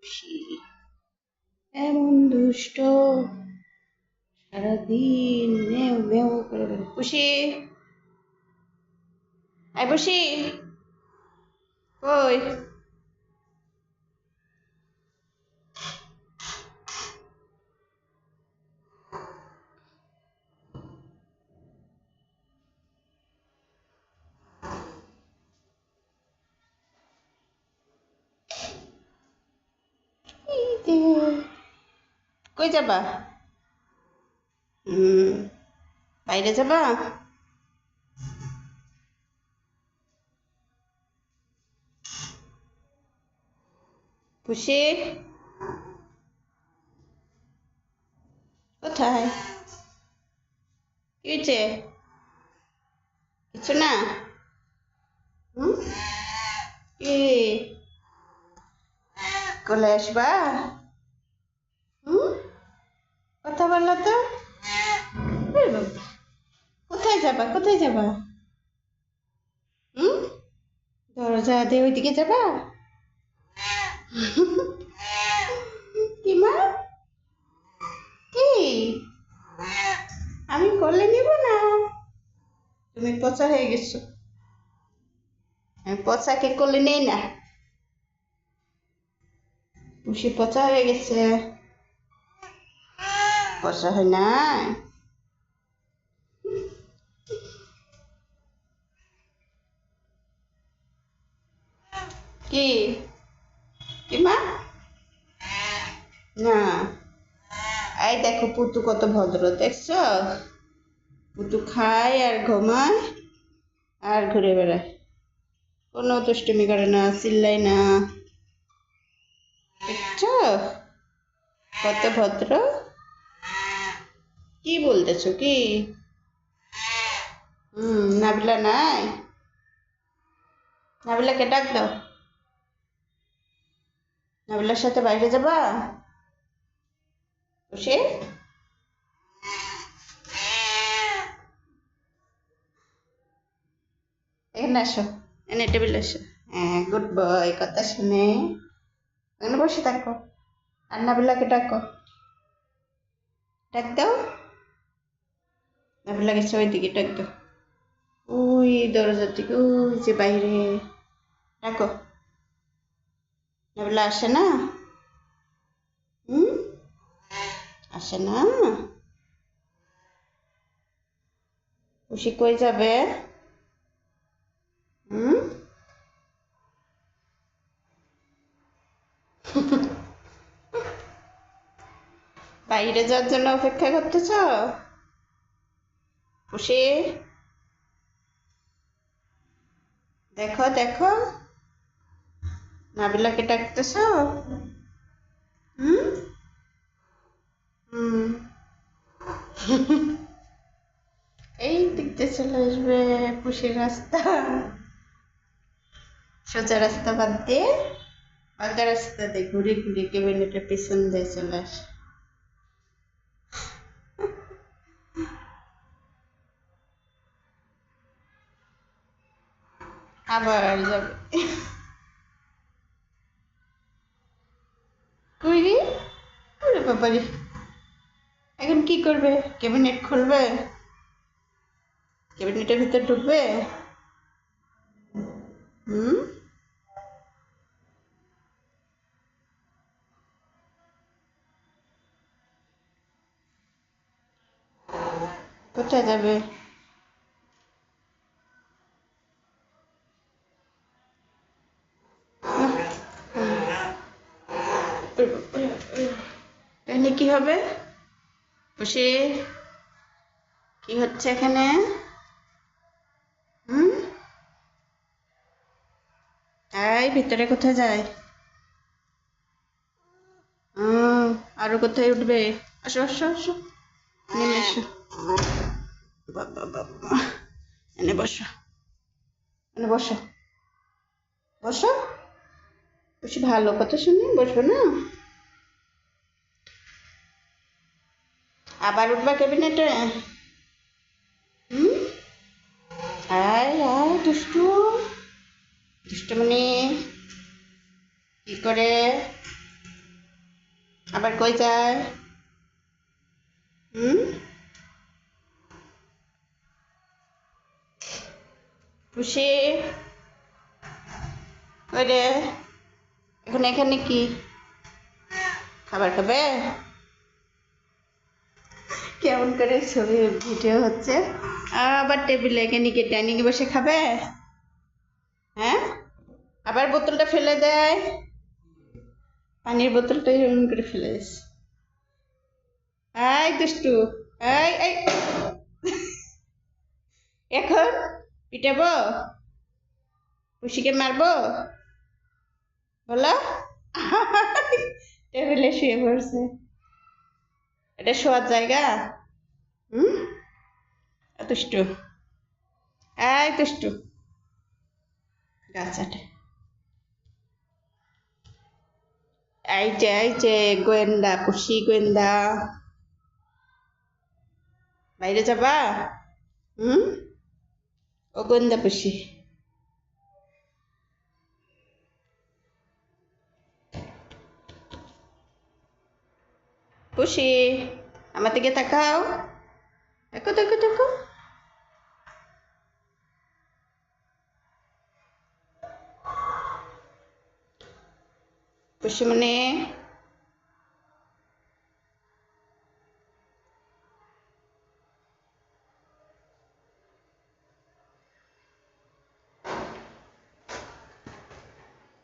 খুশি এমন দুষ্ট সারাদিন মেউ মেউ করে বেড়ায়। খুশি আই বসি কই এই যে, কই যাবা? বাইরে যাবা? খুশি কোথায়? কি হয়েছে? কিছু না? হুম? কি কোলে আসবা? হুম? কথা বলো তো। এ বাবা, কোথায় যাবা? কোথায় যাবা? হুম? দরজা দিয়ে ওইদিকে যাবা? কি মা? কি? আমি কোলে নিব না। তুমি পচা হয়ে গেছো। আমি পচাকে কোলে নেই না। পুষি পচা হয়ে গেছে। পচা হয় না। কি? কি মা? না। এই দেখো পুতু কত ভদ্র দেখছো? পুতু খায় আর ঘুমায় আর ঘুরে বেড়ায়, কোনো দুষ্টুমি করে না, চিল্লায় না। দেখছো কত ভদ্র। কি বলতেছো কি? নাবিলা নাই? নাবিলাকে ডাক দাও। নাবিলার সাথে বাইরে যাবা? খুশি এখানে আসো, এনে টেবিলে এসো। হ্যাঁ গুড বয়, কথা শুনে এখানে বসে থাকো। আর নাবিলাকে ডাকো, ডাক দাও। নাবিলা গেছে ওইদিকে, ডাক দাও। ওই দরজার দিকে, ওই যে বাইরে। ডাকো। নাবিলা আসে না? হুম? আসে না? খুশি কই যাবে? হুম? বাইরে যাওয়ার জন্য অপেক্ষা করতেছ? খুশি দেখো দেখো, নাবিলাকে ডাকতেছ? হুম? হুম। এই দিক দিয়ে চলে আসবে খুশির রাস্তা। সোজা রাস্তা বাদ দিয়ে বাঁকা রাস্তা দিয়ে ঘুরে ঘুরে ক্যাবিনেটের পিছন দিয়ে চলে আসে। আবার যাবে। কই রে? ওরে বাবারে, এখন কি করবে? ক্যাবিনেট খুলবে? ক্যাবিনেটের ভিতর ঢুকবে? হুম? কোথায় যাবে? এখানে কি হবে? খুশি কি হচ্ছে এখানে? হুম? এই ভিতরে কোথায় যায়? আরো কোথায় উঠবে? আসো আসো আসো, নেমে এসো। বাবা বাবা, এনে বসো, এনে বসো, বসো। বেশি ভালো কথা শুনে বসবে না। আবার উঠবা ক্যাবিনেটে? হুম? আয় আয় দুষ্টু, দুষ্টুমনি কি করে? আবার কই যায়? হুম? পুষি কই রে? এখন এখানে কি খাবার খাবে? কেমন করে ছবি ভিডিও হচ্ছে? আবার টেবিলে এখানে কি ডাইনিং এ বসে খাবে? হ্যাঁ, আবার বোতলটা ফেলে দেয়, পানির বোতলটা এরকম করে ফেলে দিস। এই দুষ্টু, এই এই, এখন পিটাবো? পুষিকে মারবো? বলো। টেবিলে শুয়ে পড়ছে। এটা শোয়ার জায়গা? হুম? দুষ্টু, এই দুষ্টু, গাছ আটে। এই যে গোয়েন্দা, পুষি গোয়েন্দা, বাইরে যাবা? হুম? ও গোয়েন্দা পুষি, পুষি আমার দিকে তাকাও, দেখো দেখো দেখো। পুষি মানে